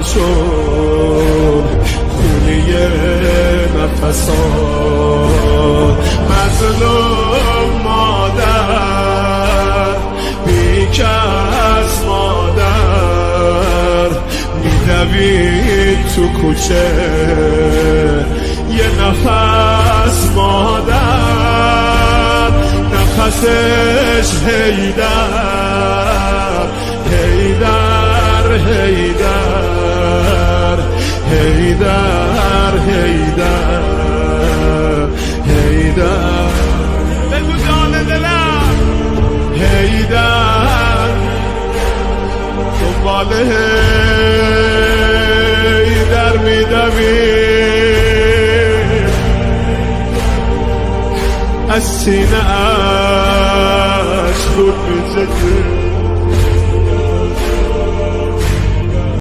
شد خونی نفسان. مظلوم مادر بیکس مادر میدوید تو کوچه یه نفس مادر نفسش هیدر هیدر هیدر هیدر هیدر هیدر بگو جان دلم هیدر دنبال هیدر میدوید از سینه اش رود میزده